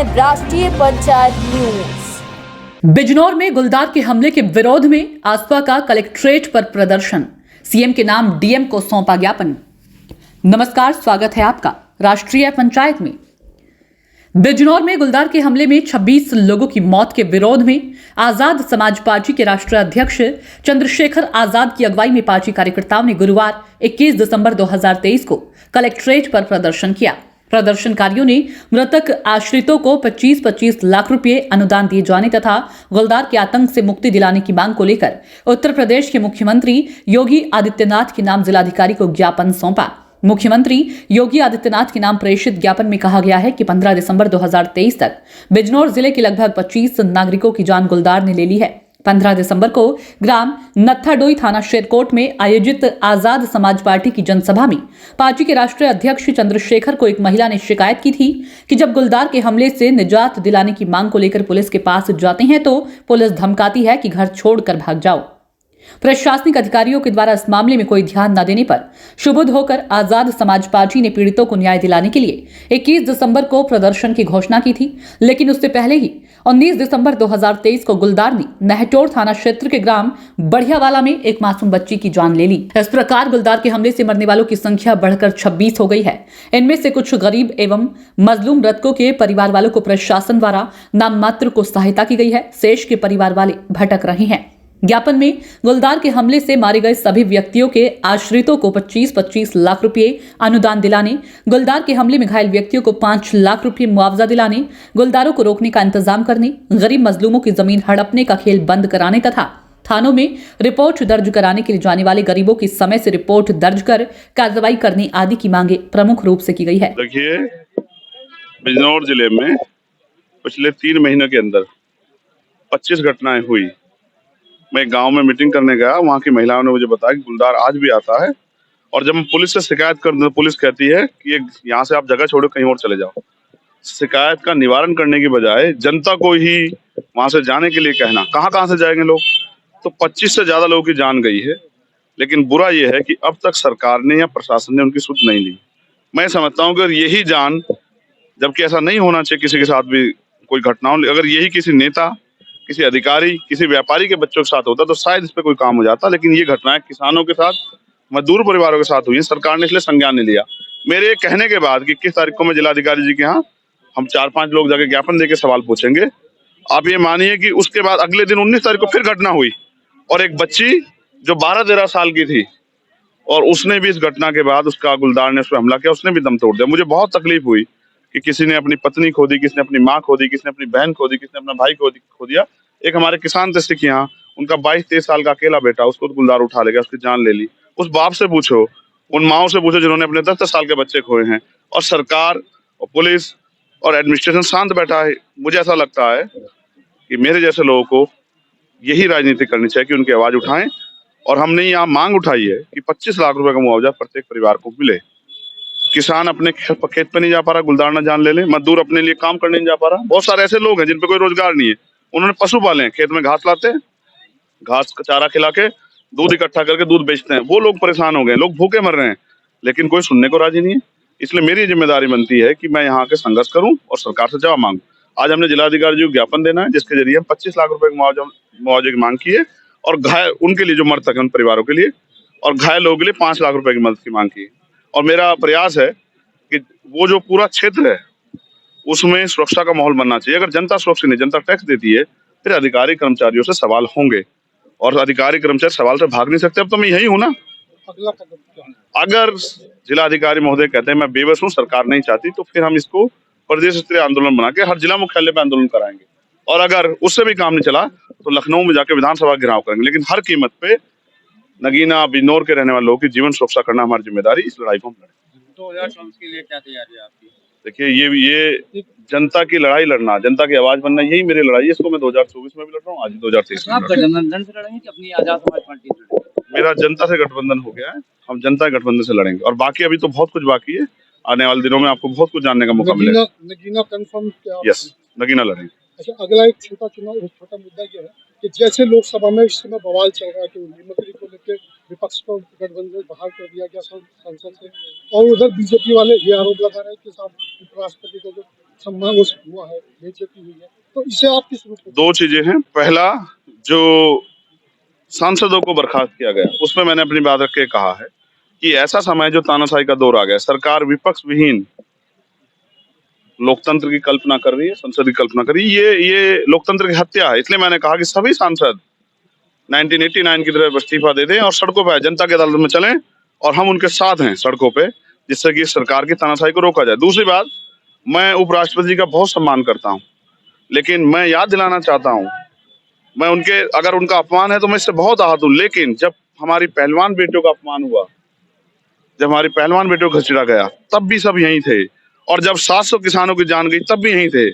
हैं राष्ट्रीय पंचायत न्यूज। बिजनौर में गुलदार के हमले के विरोध में आसपा का कलेक्ट्रेट पर प्रदर्शन, सीएम के नाम डीएम को सौंपा ज्ञापन। नमस्कार, स्वागत है आपका राष्ट्रीय पंचायत में। बिजनौर में गुलदार के हमले में 26 लोगों की मौत के विरोध में आजाद समाज पार्टी के राष्ट्रीय अध्यक्ष चंद्रशेखर आजाद की अगुवाई में पार्टी कार्यकर्ताओं ने गुरुवार 21 दिसंबर 2023 को कलेक्ट्रेट पर प्रदर्शन किया। प्रदर्शनकारियों ने मृतक आश्रितों को 25-25 लाख रुपए अनुदान दिए जाने तथा गुलदार के आतंक से मुक्ति दिलाने की मांग को लेकर उत्तर प्रदेश के मुख्यमंत्री योगी आदित्यनाथ के नाम जिलाधिकारी को ज्ञापन सौंपा। मुख्यमंत्री योगी आदित्यनाथ के नाम प्रेषित ज्ञापन में कहा गया है कि 15 दिसंबर 2023 तक बिजनौर जिले के लगभग 25 नागरिकों की जान गुलदार ने ले ली है। 15 दिसंबर को ग्राम नत्थाडोई थाना शेरकोट में आयोजित आजाद समाज पार्टी की जनसभा में पार्टी के राष्ट्रीय अध्यक्ष चंद्रशेखर को एक महिला ने शिकायत की थी कि जब गुलदार के हमले से निजात दिलाने की मांग को लेकर पुलिस के पास जाते हैं तो पुलिस धमकाती है कि घर छोड़कर भाग जाओ। प्रशासनिक अधिकारियों के द्वारा इस मामले में कोई ध्यान न देने पर क्षुब्ध होकर आजाद समाज पार्टी ने पीड़ितों को न्याय दिलाने के लिए 21 दिसंबर को प्रदर्शन की घोषणा की थी, लेकिन उससे पहले ही 19 दिसंबर 2023 को गुलदार ने नहटोर थाना क्षेत्र के ग्राम बढ़ियावाला में एक मासूम बच्ची की जान ले ली। इस प्रकार गुलदार के हमले से मरने वालों की संख्या बढ़कर 26 हो गई है। इनमें से कुछ गरीब एवं मजलूम मृतकों के परिवार वालों को प्रशासन द्वारा नाम मात्र को सहायता की गई है। शेष के परिवार वाले भटक रहे हैं। ज्ञापन में गुलदार के हमले से मारे गए सभी व्यक्तियों के आश्रितों को 25-25 लाख रुपए अनुदान दिलाने, गुलदार के हमले में घायल व्यक्तियों को 5 लाख रुपए मुआवजा दिलाने, गुलदारों को रोकने का इंतजाम करने, गरीब मजलूमों की जमीन हड़पने का खेल बंद कराने तथा थानों में रिपोर्ट दर्ज कराने के लिए जाने वाले गरीबों की समय से रिपोर्ट दर्ज कर कार्रवाई करने आदि की मांगे प्रमुख रूप से की गई है। देखिए, बिजनौर जिले में पिछले 3 महीने के अंदर 25 घटनाएं हुई। मैं गांव में मीटिंग करने गया, वहां की महिलाओं ने मुझे बताया कि गुलदार आज भी आता है और जब हम पुलिस से शिकायत करते हैं तो पुलिस कहती है कि यहाँ से आप जगह छोड़ो, कहीं और चले जाओ। शिकायत का निवारण करने की बजाय जनता को ही वहां से जाने के लिए कहना, कहाँ से जाएंगे लोग। तो 25 से ज्यादा लोगों की जान गई है, लेकिन बुरा यह है कि अब तक सरकार ने या प्रशासन ने उनकी सुध नहीं ली। मैं समझता हूँ कि यही जान, जबकि ऐसा नहीं होना चाहिए किसी के साथ भी कोई घटना हो, अगर यही किसी नेता, किसी अधिकारी, किसी व्यापारी के बच्चों के साथ होता तो शायद इस पे कोई काम हो जाता, लेकिन ये घटनाएं किसानों के साथ, मजदूर परिवारों के साथ हुई है। सरकार ने इसलिए संज्ञान नहीं लिया। मेरे कहने के बाद कि 21 तारीख को मैं जिलाधिकारी जी के यहाँ हम 4-5 लोग जाके ज्ञापन देके सवाल पूछेंगे। आप ये मानिए कि उसके बाद अगले दिन 19 तारीख को फिर घटना हुई और एक बच्ची जो 12-13 साल की थी और उसने भी इस घटना के बाद उसका गुलदार ने उस पर हमला किया, उसने भी दम तोड़ दिया। मुझे बहुत तकलीफ हुई कि किसी ने अपनी पत्नी खो दी, किसी ने अपनी माँ खो दी, किसी ने अपनी बहन खो दी, किसी ने अपना भाई खो दिया। एक हमारे किसान थे सिख यहाँ, उनका 22-23 साल का अकेला बेटा, उसको तो गुलदार उठा ले गया, उसकी जान ले ली। उस बाप से पूछो, उन माओ से पूछो जिन्होंने अपने 10-10 साल के बच्चे खोए हैं, और सरकार और पुलिस और एडमिनिस्ट्रेशन शांत बैठा है। मुझे ऐसा लगता है कि मेरे जैसे लोगों को यही राजनीति करनी चाहिए कि उनकी आवाज उठाएं, और हमने यहाँ मांग उठाई है कि 25 लाख रुपए का मुआवजा प्रत्येक परिवार को मिले। किसान अपने खेत पे नहीं जा पा रहा, गुलदार ना जान ले ले। मजदूर अपने लिए काम करने नहीं जा पा रहा। बहुत सारे ऐसे लोग हैं जिन पे कोई रोजगार नहीं है, उन्होंने पशु पाले हैं, खेत में घास लाते हैं, घास का चारा खिला के दूध इकट्ठा करके दूध बेचते हैं। वो लोग परेशान हो गए, लोग भूखे मर रहे हैं, लेकिन कोई सुनने को राजी नहीं है। इसलिए मेरी जिम्मेदारी बनती है कि मैं यहाँ के संघर्ष करूं और सरकार से जवाब मांगू। आज हमने जिलाधिकारी जी को ज्ञापन देना है, जिसके जरिए हम 25 लाख रुपए मुआवजे की मांग की है, और घायल उनके लिए जो मृतक है उन परिवारों के लिए, और घायल लोगों के लिए 5 लाख रुपए की मदद की मांग की है। और मेरा प्रयास है कि वो जो पूरा क्षेत्र है उसमें सुरक्षा का माहौल बनना चाहिए। अगर जनता सुरक्षित नहीं, जनता टैक्स देती है, फिर अधिकारी कर्मचारियों से सवाल होंगे, और अधिकारी कर्मचारी सवाल से भाग नहीं सकते। अब तो मैं यही हूं ना। अगला कदम क्या है? अगर जिलाधिकारी महोदय कहते हैं मैं बेबस हूँ, सरकार नहीं चाहती, तो फिर हम इसको प्रदेश स्तरीय आंदोलन बना के हर जिला मुख्यालय पे आंदोलन कराएंगे। और अगर उससे भी काम नहीं चला तो लखनऊ में जाके विधानसभा घेराव करेंगे। लेकिन हर कीमत पे नगीना, बिजनौर के रहने वाले लोगों की जीवन सुरक्षा करना हमारी जिम्मेदारी। इस लड़ाई को हम लड़ेंगे। 2024 के लिए क्या तैयारी है आपकी? देखिए, ये जनता की लड़ाई लड़ना, जनता की आवाज बनना, यही मेरी लड़ाई है। इसको मैं 2024 में भी लड़ रहा हूँ, आज 2023 में। आप गठबंधन से लड़ेंगे कि अपनी आजाद समाज पार्टी से लड़ेंगे? मेरा जनता से गठबंधन हो गया है, हम जनता के गठबंधन से लड़ेंगे। और बाकी अभी तो बहुत कुछ बाकी है, आने वाले दिनों में आपको बहुत कुछ जानने का मौका मिलेगा। नगीना कंफर्म क्या? यस, नगीना लड़ेंगे। अच्छा, अगला एक छोटा मुद्दा ये है कि जैसे लोकसभा में इस समय बवाल चल रहा है कि मुख्यमंत्री को लेकर विपक्ष को गठबंधन से बाहर कर दिया गया संसद से, और उधर बीजेपी वाले ये आरोप लगा रहे हैं कि साहब उपराष्ट्रपति को जो सम्मान हुआ है बेइज्जती हुई है, तो इसे आप किस रूप में? दो चीजें हैं। पहला, जो सांसदों को बर्खास्त किया गया, उसमें मैंने अपनी बात रख के कहा है कि ऐसा समय जो तानाशाही का दौर आ गया, सरकार विपक्ष विहीन लोकतंत्र की कल्पना कर रही है, संसद की कल्पना कर रही है। ये लोकतंत्र की हत्या है। इसलिए मैंने कहा कि सभी सांसद 1989 की तरह इस्तीफा दे दें और सड़कों पर जनता के अदालत में चलें, और हम उनके साथ हैं सड़कों पे, जिससे कि सरकार की तानाशाही को रोका जाए। दूसरी बात, मैं उपराष्ट्रपति जी का बहुत सम्मान करता हूँ, लेकिन मैं याद दिलाना चाहता हूँ, मैं उनके, अगर उनका अपमान है तो मैं इससे बहुत आहत हूँ, लेकिन जब हमारी पहलवान बेटियों का अपमान हुआ, जब हमारी पहलवान बेटियों को घसीटा गया, तब भी सब यहीं थे। और जब 700 किसानों की जान गई, तब भी यहीं थे।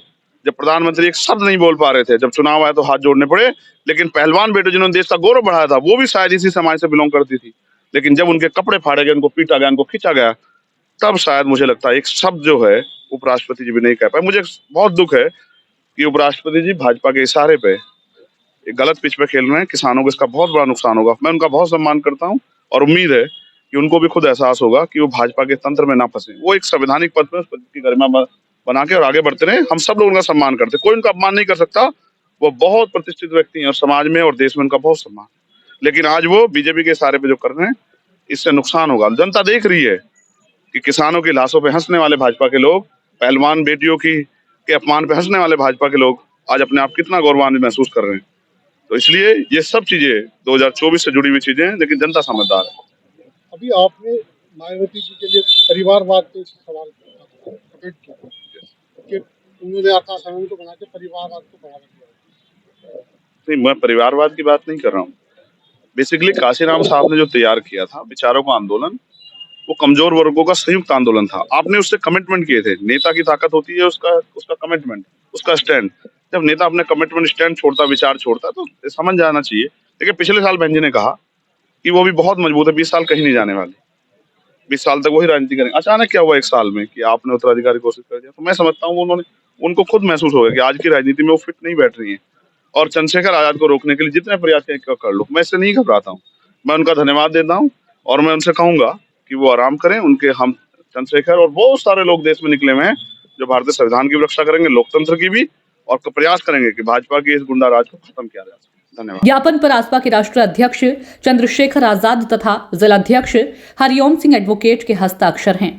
जब प्रधानमंत्री एक शब्द नहीं बोल पा रहे थे, जब चुनाव आया तो हाथ जोड़ने पड़े, लेकिन पहलवान बेटे जिन्होंने देश का गौरव बढ़ाया था, वो भी शायद इसी समाज से बिलोंग करती थी। लेकिन जब उनके कपड़े फाड़े गए, उनको पीटा गया, उनको खींचा गया, तब शायद मुझे लगता है एक शब्द जो है उपराष्ट्रपति जी भी नहीं कह पाए। मुझे बहुत दुख है कि उपराष्ट्रपति जी भाजपा के इशारे पे एक गलत पिच पे खेल रहे हैं। किसानों को इसका बहुत बड़ा नुकसान होगा। मैं उनका बहुत सम्मान करता हूँ और उम्मीद है कि उनको भी खुद एहसास होगा कि वो भाजपा के तंत्र में ना फंसे। वो एक संवैधानिक पद पर उस पद की गरिमा बना के और आगे बढ़ते रहे। हम सब लोग उनका सम्मान करते हैं, कोई उनका अपमान नहीं कर सकता। वो बहुत प्रतिष्ठित व्यक्ति हैं और समाज में और देश में उनका बहुत सम्मान। लेकिन आज वो बीजेपी के इशारे पे जो कर रहे हैं, इससे नुकसान होगा। जनता देख रही है कि किसानों की लाशों पे हंसने वाले भाजपा के लोग, पहलवान बेटियों के अपमान पे हंसने वाले भाजपा के लोग आज अपने आप कितना गौरवान्वित महसूस कर रहे हैं। तो इसलिए ये सब चीजें 2024 से जुड़ी हुई चीजें हैं, लेकिन जनता समझदार है। अभी आपने मायावती जी के लिए परिवारवाद पे सवाल कमेंट किया कि उन्होंने आकाश आनंद को बना के परिवारवाद को बढ़ावा दिया। नहीं, मैं परिवारवाद की बात नहीं कर रहा हूँ। बेसिकली काशीराम साहब ने जो तैयार किया था विचारों का आंदोलन, वो कमजोर वर्गों का संयुक्त आंदोलन था। आपने उससे कमिटमेंट किए थे। नेता की ताकत होती है उसका कमिटमेंट, उसका स्टैंड। जब नेता अपने कमिटमेंट, स्टैंड छोड़ता, विचार छोड़ता, तो समझ जाना चाहिए। देखिए, पिछले साल बहन जी ने कहा कि वो भी बहुत मजबूत है, 20 साल कहीं नहीं जाने वाले, 20 साल तक वही राजनीति करेंगे। अचानक क्या हुआ 1 साल में कि आपने उत्तराधिकारी घोषित कर दिया? तो मैं समझता हूँ उनको खुद महसूस हो गया कि आज की राजनीति में वो फिट नहीं बैठ रही है, और चंद्रशेखर आजाद को रोकने के लिए जितने प्रयास कर लो, मैं इससे नहीं घबराता हूँ। मैं उनका धन्यवाद देता हूँ और मैं उनसे कहूंगा कि वो आराम करें। उनके हम चंद्रशेखर और बहुत सारे लोग देश में निकले हुए हैं जो भारतीय संविधान की रक्षा करेंगे, लोकतंत्र की भी, और प्रयास करेंगे कि भाजपा की इस गुंडा राज को खत्म किया जा सके। धन्यवाद। ज्ञापन पर आसपा के राष्ट्रीय अध्यक्ष चंद्रशेखर आजाद तथा जिलाध्यक्ष हरिओम सिंह एडवोकेट के हस्ताक्षर हैं।